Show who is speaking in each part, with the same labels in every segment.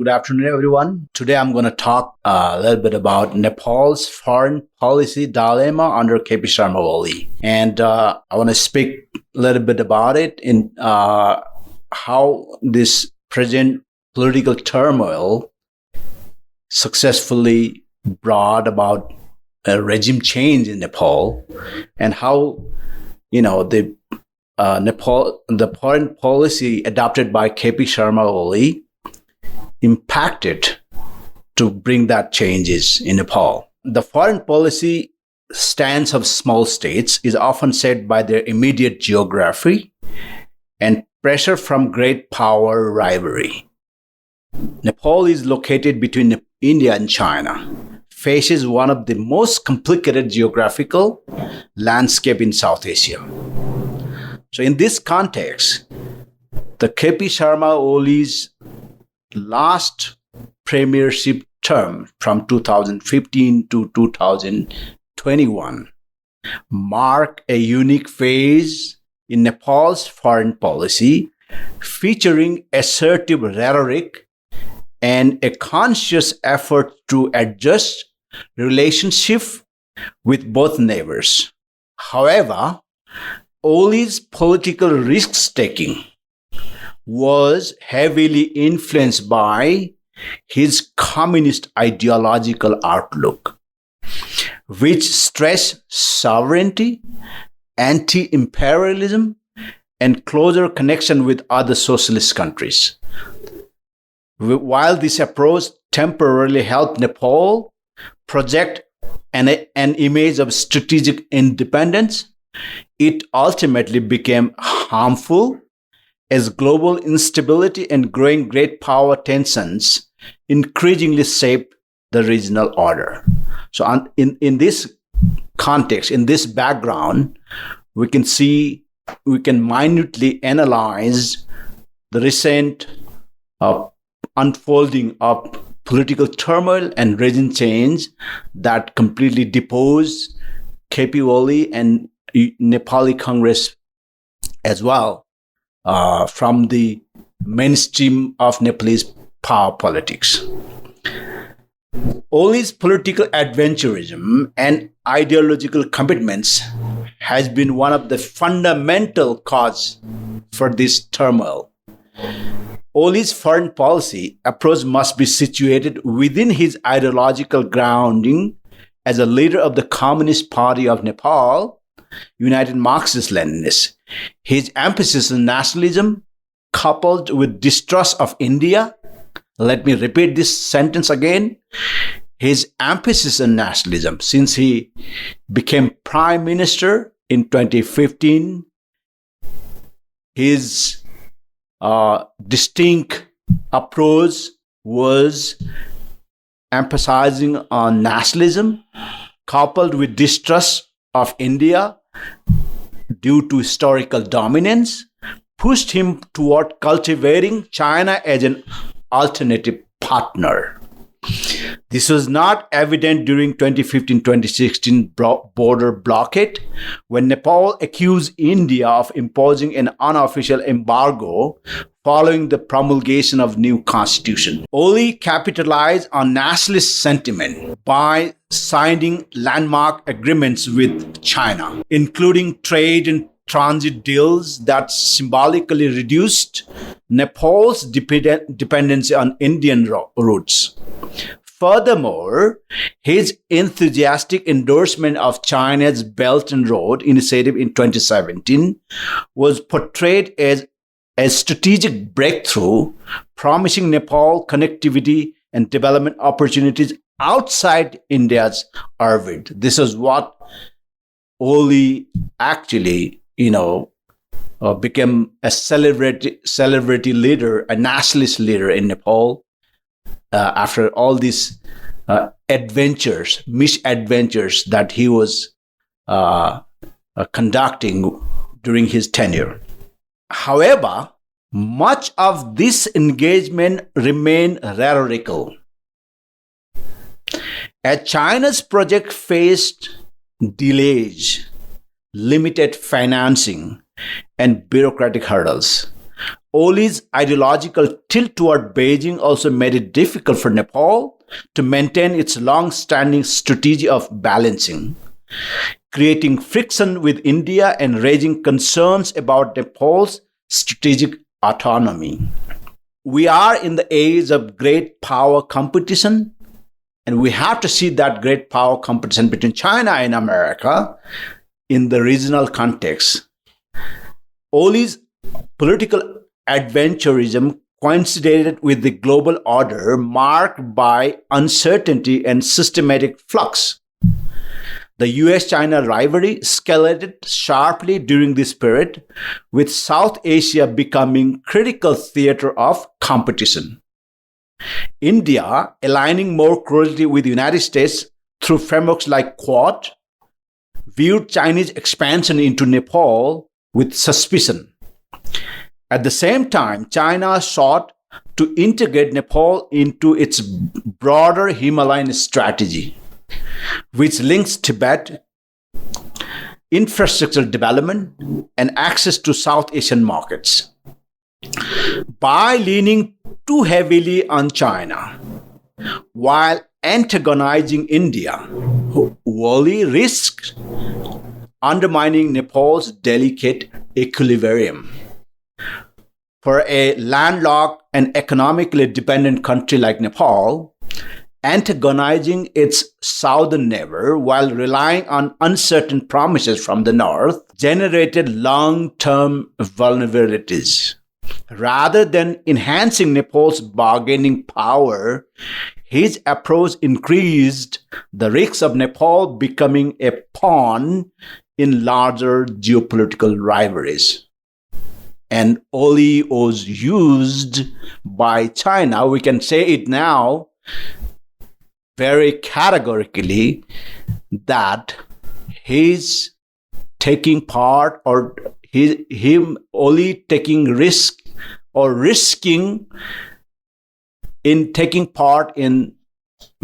Speaker 1: Good afternoon, everyone. Today I'm going to talk a little bit about Nepal's foreign policy dilemma under KP Sharma Oli. And I want to speak a little bit about it in how this present political turmoil successfully brought about a regime change in Nepal, and how the foreign policy adopted by KP Sharma Oli impacted to bring that changes in Nepal. The foreign policy stance of small states is often set by their immediate geography and pressure from great power rivalry. Nepal is located between India and China, faces one of the most complicated geographical landscape in South Asia. So in this context, the KP Sharma Oli's last premiership term from 2015 to 2021 marked a unique phase in Nepal's foreign policy, featuring assertive rhetoric and a conscious effort to adjust relationship with both neighbors. However, Oli's political risk-taking was heavily influenced by his communist ideological outlook, which stressed sovereignty, anti-imperialism, and closer connection with other socialist countries. While this approach temporarily helped Nepal project an image of strategic independence, it ultimately became harmful as global instability and growing great power tensions increasingly shaped the regional order. So in this context, in this background, we can minutely analyze the recent unfolding of political turmoil and regime change that completely deposed KP Oli and Nepali Congress as well from the mainstream of Nepalese power politics. Oli's political adventurism and ideological commitments has been one of the fundamental causes for this turmoil. Oli's foreign policy approach must be situated within his ideological grounding as a leader of the Communist Party of Nepal, United Marxist-Leninists. His emphasis on nationalism, coupled with distrust of India, let me repeat this sentence again, his emphasis on nationalism since he became prime minister in 2015, his distinct approach was emphasizing on nationalism, coupled with distrust of India due to historical dominance, pushed him toward cultivating China as an alternative partner. This was not evident during 2015-2016 border blockade, when Nepal accused India of imposing an unofficial embargo following the promulgation of new constitution. Oli capitalized on nationalist sentiment by signing landmark agreements with China, including trade and transit deals that symbolically reduced Nepal's dependency on Indian routes. Furthermore, his enthusiastic endorsement of China's Belt and Road Initiative in 2017 was portrayed as a strategic breakthrough, promising Nepal connectivity and development opportunities outside India's orbit. This is what Oli actually, became a celebrity leader, a nationalist leader in Nepal after all these misadventures that he was conducting during his tenure. However, much of this engagement remained rhetorical. As China's project faced delays, limited financing, and bureaucratic hurdles, Oli's ideological tilt toward Beijing also made it difficult for Nepal to maintain its long-standing strategy of balancing, creating friction with India and raising concerns about Nepal's strategic autonomy. We are in the age of great power competition, and we have to see that great power competition between China and America in the regional context. Oli's political adventurism coincided with the global order marked by uncertainty and systematic flux. The US-China rivalry escalated sharply during this period, with South Asia becoming critical theater of competition. India, aligning more closely with the United States through frameworks like Quad, viewed Chinese expansion into Nepal with suspicion. At the same time, China sought to integrate Nepal into its broader Himalayan strategy, which links Tibet, infrastructure development, and access to South Asian markets. By leaning too heavily on China, while antagonizing India, Oli risked undermining Nepal's delicate equilibrium. For a landlocked and economically dependent country like Nepal, antagonizing its southern neighbor while relying on uncertain promises from the north generated long-term vulnerabilities. Rather than enhancing Nepal's bargaining power, his approach increased the risks of Nepal becoming a pawn in larger geopolitical rivalries. And Oli was used by China, we can say it now very categorically, that he's taking part, or Oli taking risk or risking in taking part in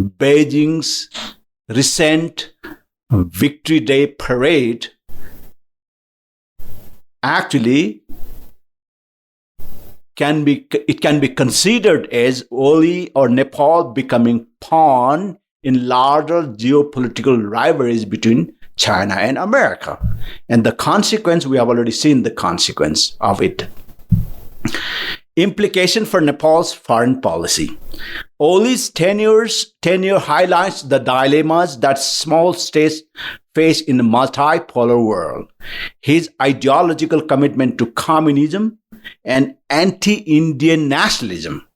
Speaker 1: Beijing's recent Victory Day parade. Actually, it can be considered as Oli or Nepal becoming pawn in larger geopolitical rivalries between China and America. And the consequence, we have already seen the consequence of it. Implication for Nepal's foreign policy. Oli's tenure highlights the dilemmas that small states face in a multipolar world. His ideological commitment to communism and anti-Indian nationalism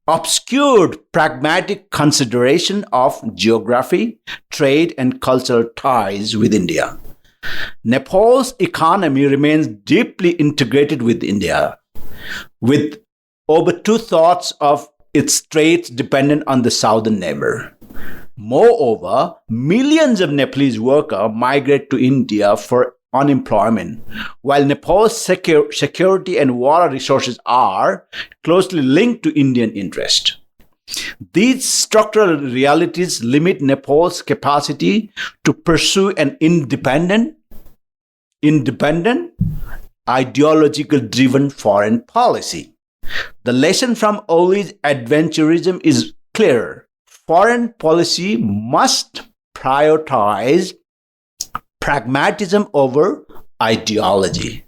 Speaker 1: obscured pragmatic consideration of geography, trade, and cultural ties with India. Nepal's economy remains deeply integrated with India, with over two-thirds of its trade dependent on the southern neighbor. Moreover, millions of Nepalese workers migrate to India for unemployment, while Nepal's security and water resources are closely linked to Indian interest. These structural realities limit Nepal's capacity to pursue an independent, ideological-driven foreign policy. The lesson from Oli's adventurism is clear. Foreign policy must prioritize pragmatism over ideology.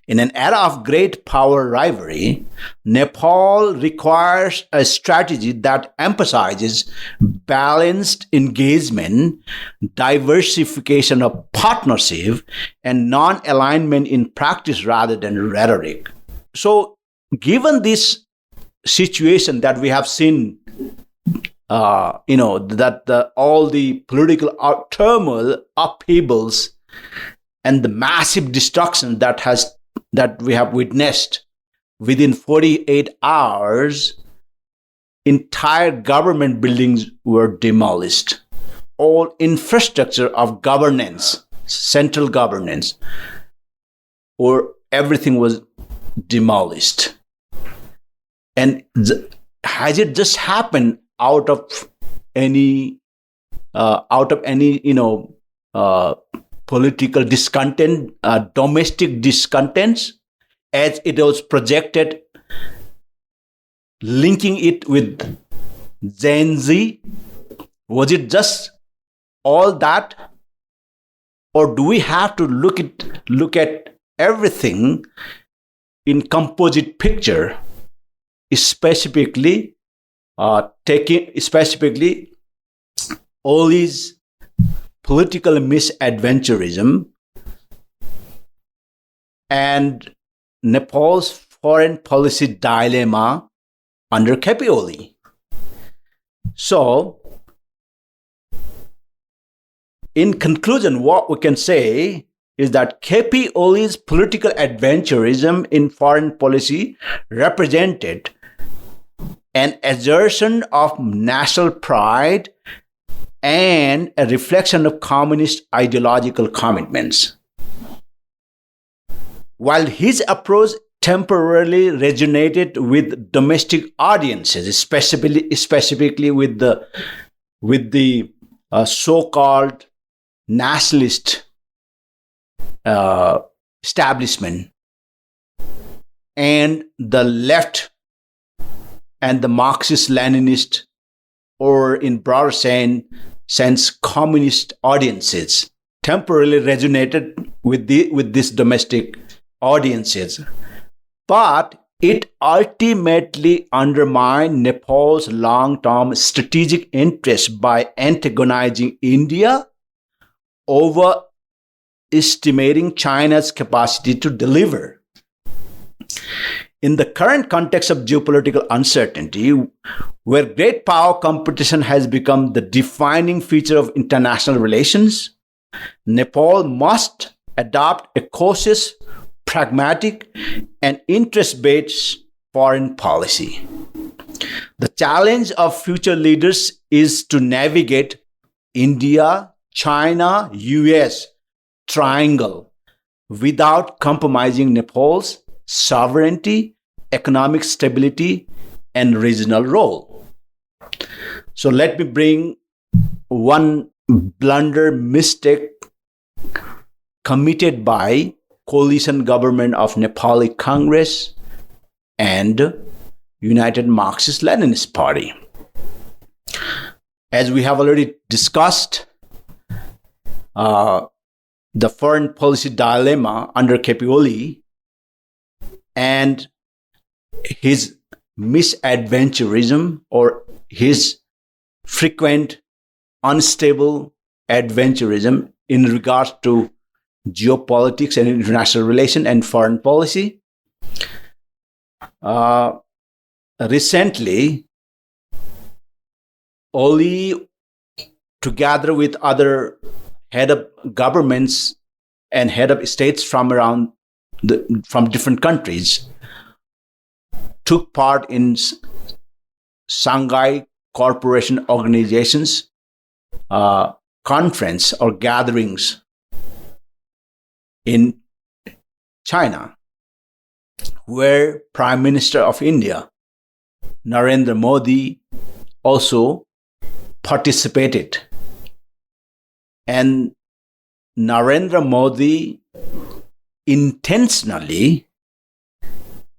Speaker 1: In an era of great power rivalry, Nepal requires a strategy that emphasizes balanced engagement, diversification of partnership, and non-alignment in practice rather than rhetoric. So, given this situation that we have seen, that all the political turmoil, upheavals, and the massive destruction that we have witnessed within 48 hours, entire government buildings were demolished. All infrastructure of governance, central governance, or everything was demolished. And has it just happened out of any political discontent, domestic discontents, as it was projected, linking it with Gen Z? Was it just all that? Or do we have to look at everything in composite picture, specifically Oli's political misadventurism and Nepal's foreign policy dilemma under KP Oli? So, in conclusion, what we can say is that KP Oli's political adventurism in foreign policy represented an assertion of national pride and a reflection of communist ideological commitments. While his approach temporarily resonated with domestic audiences, specifically with the so-called nationalist establishment and the left and the Marxist-Leninist, or in broader sense communist audiences, temporarily resonated with these domestic audiences. But it ultimately undermined Nepal's long-term strategic interest by antagonizing India, overestimating China's capacity to deliver. In the current context of geopolitical uncertainty, where great power competition has become the defining feature of international relations, Nepal must adopt a cautious, pragmatic, and interest-based foreign policy. The challenge of future leaders is to navigate India, China, US triangle without compromising Nepal's sovereignty, economic stability, and regional role. So let me bring one blunder mistake committed by coalition government of Nepali Congress and United Marxist-Leninist Party. As we have already discussed, the foreign policy dilemma under KP Oli and his misadventurism, or his frequent unstable adventurism in regards to geopolitics and international relations and foreign policy. Recently, Oli, together with other head of governments and head of states from different countries, took part in Shanghai Cooperation Organization's conference or gatherings in China, where Prime Minister of India, Narendra Modi, also participated. And Narendra Modi intentionally,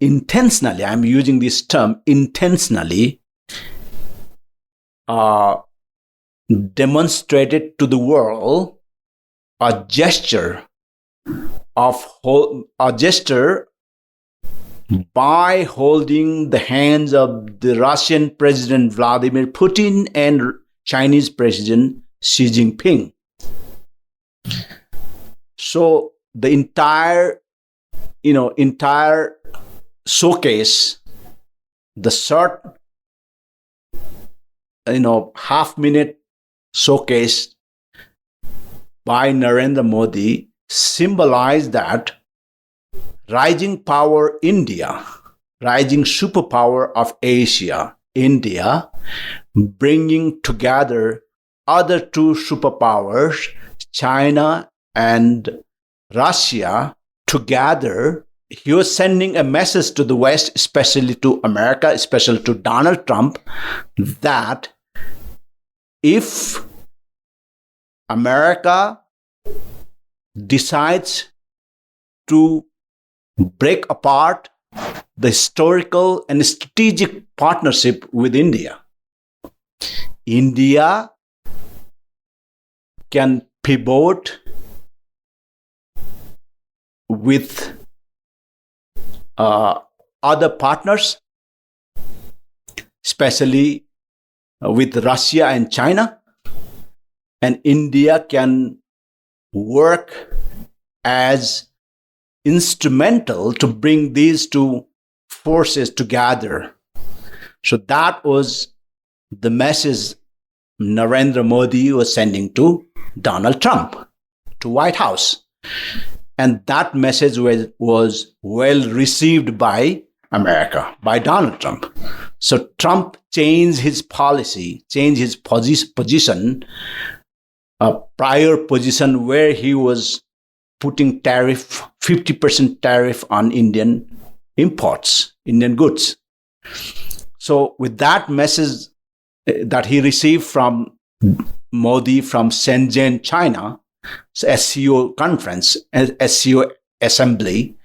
Speaker 1: I'm using this term, intentionally demonstrated to the world a gesture by holding the hands of the Russian President Vladimir Putin and Chinese President Xi Jinping. So the entire showcase, the short, half-minute showcase by Narendra Modi symbolized that rising power India, rising superpower of Asia, India, bringing together other two superpowers, China and Russia, together. He was sending a message to the West, especially to America, especially to Donald Trump, that if America decides to break apart the historical and strategic partnership with India. India can pivot with other partners, especially with Russia and China, and India can work as instrumental to bring these two forces together. So that was the message Narendra Modi was sending to Donald Trump, to White House. And that message was well received by America, by Donald Trump. So Trump changed his policy, changed his position, a prior position where he was putting 50% tariff on Indian imports, Indian goods. So with that message that he received from Modi from Shenzhen, China, SCO conference, SCO assembly,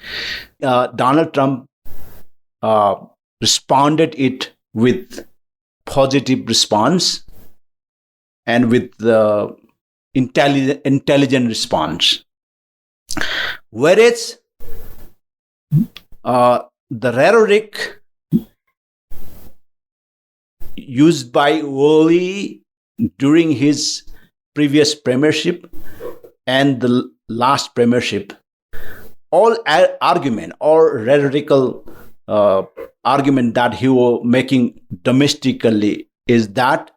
Speaker 1: Donald Trump responded it with positive response and with the intelligent response. Whereas the rhetoric used by Oli during his previous premiership and the last premiership, all argument or rhetorical argument that he was making domestically is that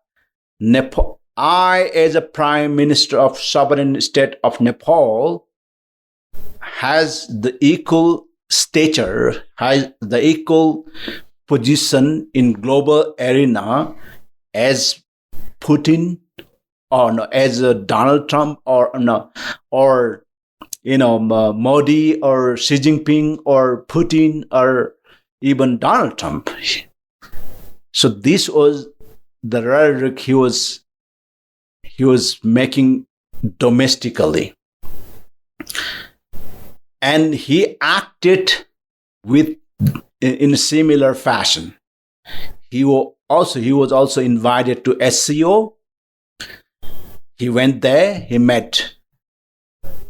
Speaker 1: Nepal, I, as a prime minister of sovereign state of Nepal, has the equal stature, has the equal position in global arena as Putin or no, as Donald Trump or Modi or Xi Jinping or Putin or even Donald Trump. So this was the rhetoric he was making domestically, and he acted in a similar fashion. He was also invited to SCO. He went there. He met.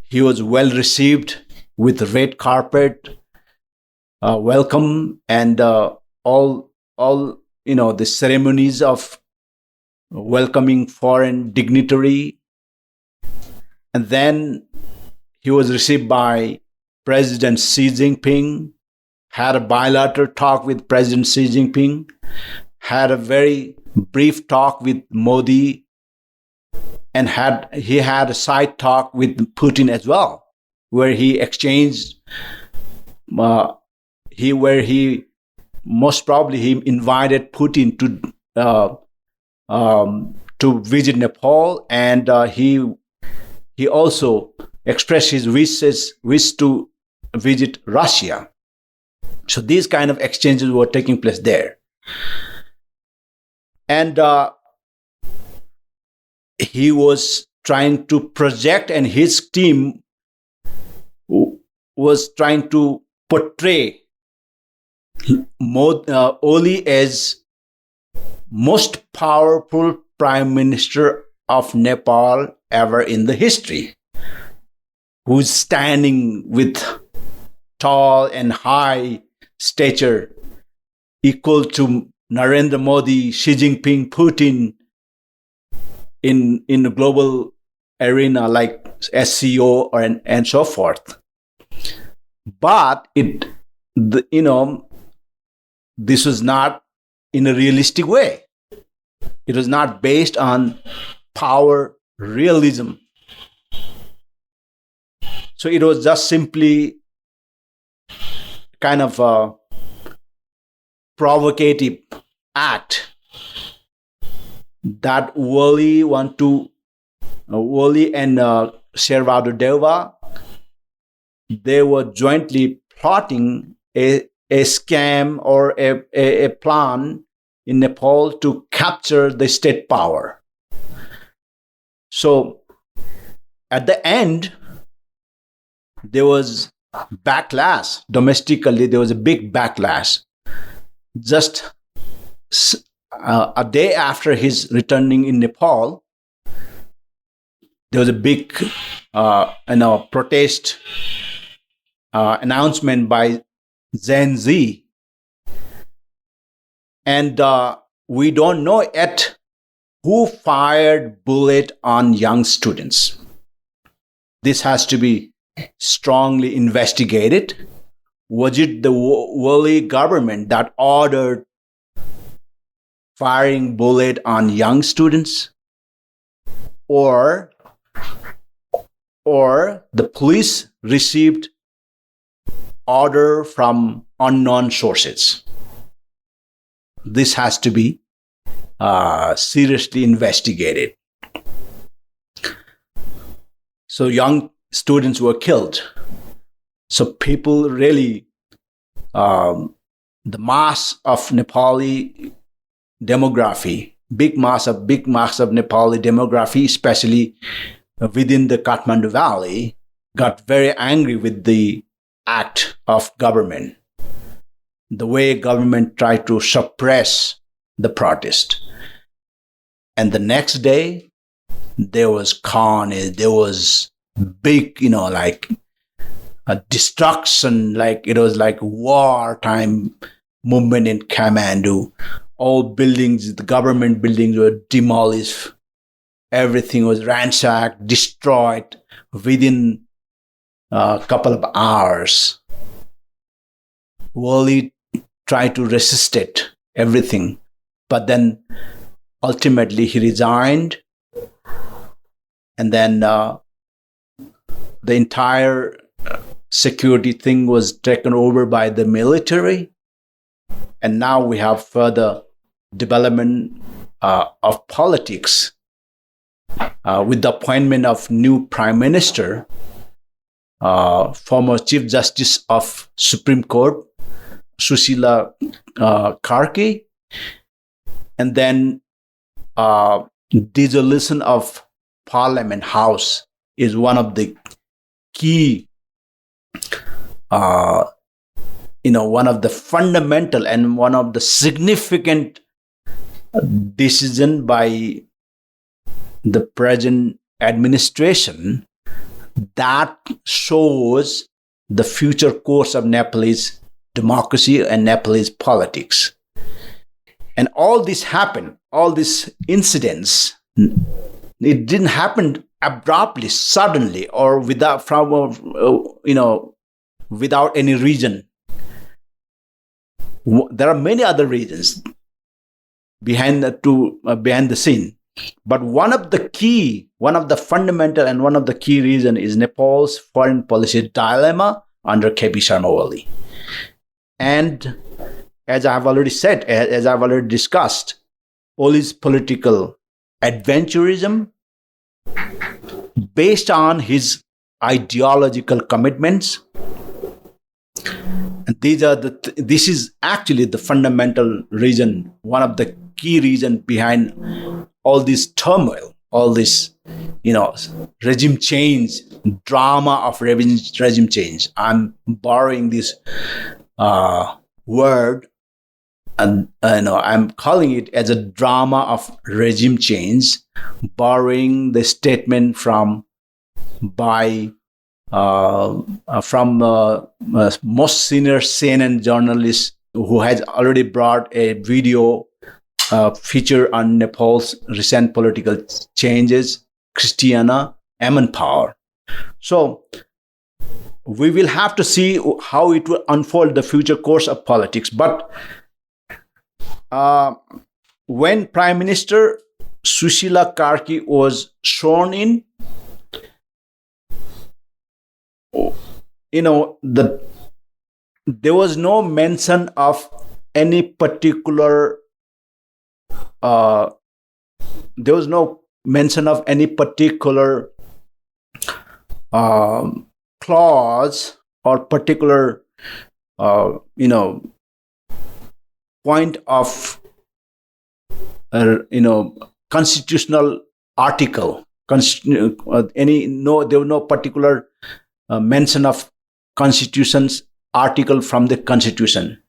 Speaker 1: He was well received with red carpet welcome and all the ceremonies of welcoming foreign dignitary. And then he was received by President Xi Jinping, had a bilateral talk with President Xi Jinping, had a very brief talk with Modi, and he had a side talk with Putin as well, where he exchanged, where he most probably he invited Putin to visit Nepal, and he also expressed his wish to visit Russia. So these kind of exchanges were taking place there. And he was trying to project, and his team was trying to portray Oli as most powerful prime minister of Nepal ever in the history, who's standing with tall and high stature, equal to Narendra Modi, Xi Jinping, Putin in the global arena like SCO and so forth. But this was not in a realistic way. It was not based on power realism. So it was just simply kind of a provocative act that Oli and Shervadu Deva, they were jointly plotting a scam or a plan in Nepal to capture the state power. So at the end, there was backlash. Domestically, there was a big backlash. Just a day after his returning in Nepal, there was a big, protest announcement by Gen Z, and we don't know yet who fired bullet on young students. This has to be strongly investigated. Was it the Wali government that ordered firing bullet on young students, or the police received order from unknown sources? This has to be seriously investigated. So young students were killed. So people really, the mass of Nepali demography, big mass of Nepali demography, especially within the Kathmandu Valley, got very angry with the act of government, the way government tried to suppress the protest. And the next day, there was carnage, there was big, destruction, like it was like wartime movement in Kathmandu. All buildings, the government buildings were demolished. Everything was ransacked, destroyed within a couple of hours. Wali tried to resist it, everything. But then ultimately he resigned. And then the entire security thing was taken over by the military. And now we have further development of politics with the appointment of new Prime Minister, former Chief Justice of Supreme Court, Sushila Karki, and then dissolution of Parliament House is one of the key, one of the fundamental and one of the significant decision by the present administration that shows the future course of Nepalese democracy and Nepalese politics. And all this happened, all these incidents, it didn't happen abruptly, suddenly, or without any reason. There are many other reasons behind the scene, but one of the fundamental and one of the key reason is Nepal's foreign policy dilemma under KP Sharma Oli. And as I've already said, as I've already discussed, Oli's political adventurism based on his ideological commitments. And this is actually the fundamental reason, one of the key reasons behind all this turmoil, all this, regime change, drama of regime change. I'm borrowing this word, and I'm calling it as a drama of regime change, borrowing the statement from most senior CNN journalist who has already brought a video feature on Nepal's recent political changes, Christiana Amanpour. So we will have to see how it will unfold the future course of politics. But when Prime Minister Sushila Karki was sworn in, there was no mention of any particular clause or particular point of constitutional article. There was no particular mention of constitution's article from the constitution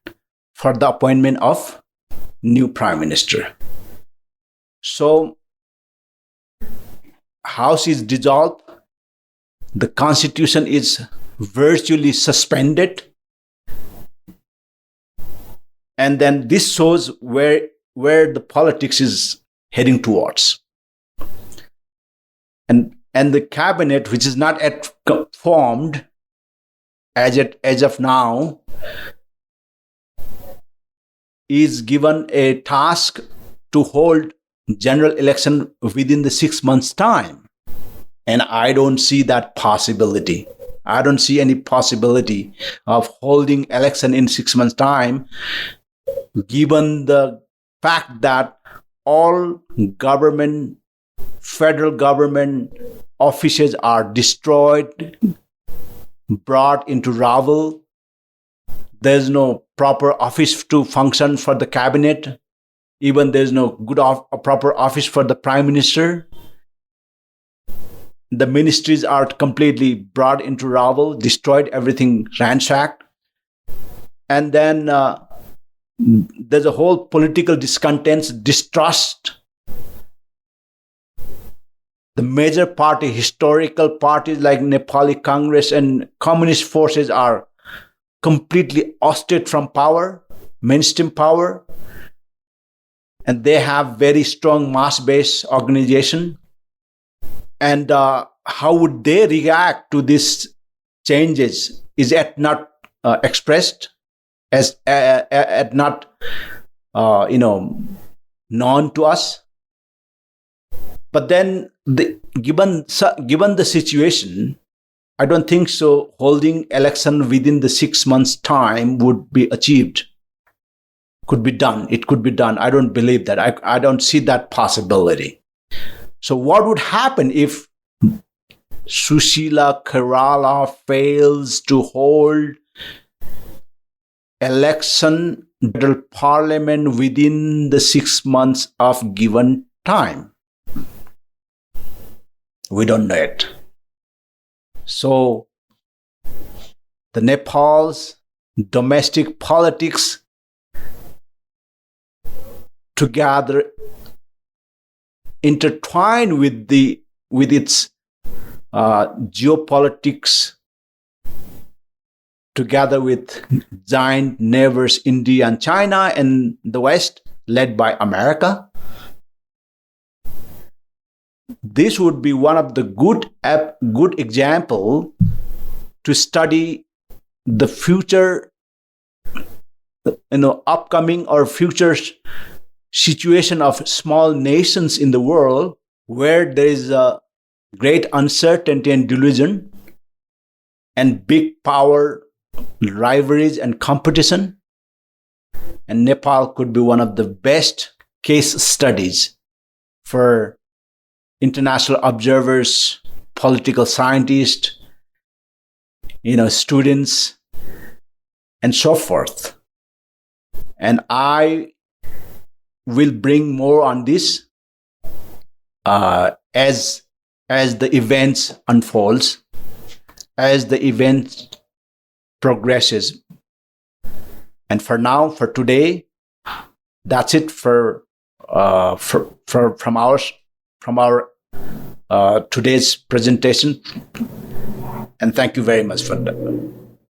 Speaker 1: for the appointment of new prime minister. So House is dissolved, the constitution is virtually suspended, and then this shows where the politics is heading towards. And the cabinet, which is not yet formed as of now, is given a task to hold general election within the 6 months' time. And I don't see that possibility. I don't see any possibility of holding election in 6 months' time, given the fact that all federal government offices are destroyed, brought into rubble. There's no proper office to function for the cabinet. Even there's no proper office for the prime minister. The ministries are completely brought into rubble, destroyed, everything ransacked. And then there's a whole political discontent, distrust. The major party, historical parties like Nepali Congress and communist forces are completely ousted from power, mainstream power. And they have very strong mass-based organization. And how would they react to these changes? Is it not expressed as not known to us? But then, given the situation, I don't think so. Holding election within the 6 months' time would be achieved. Could be done. It could be done. I don't believe that. I don't see that possibility. So what would happen if Sushila Kerala fails to hold election federal parliament within the 6 months of given time? We don't know it. So the Nepal's domestic politics together intertwined with its geopolitics, together with giant neighbors India and China and the West, led by America. This would be one of the good example to study the future, upcoming or future situation of small nations in the world where there is a great uncertainty and delusion and big power rivalries and competition. And Nepal could be one of the best case studies for international observers, political scientists, students, and so forth. And I will bring more on this as the events unfolds, as the event progresses. And for now, for today, that's it from our today's presentation. And thank you very much for that.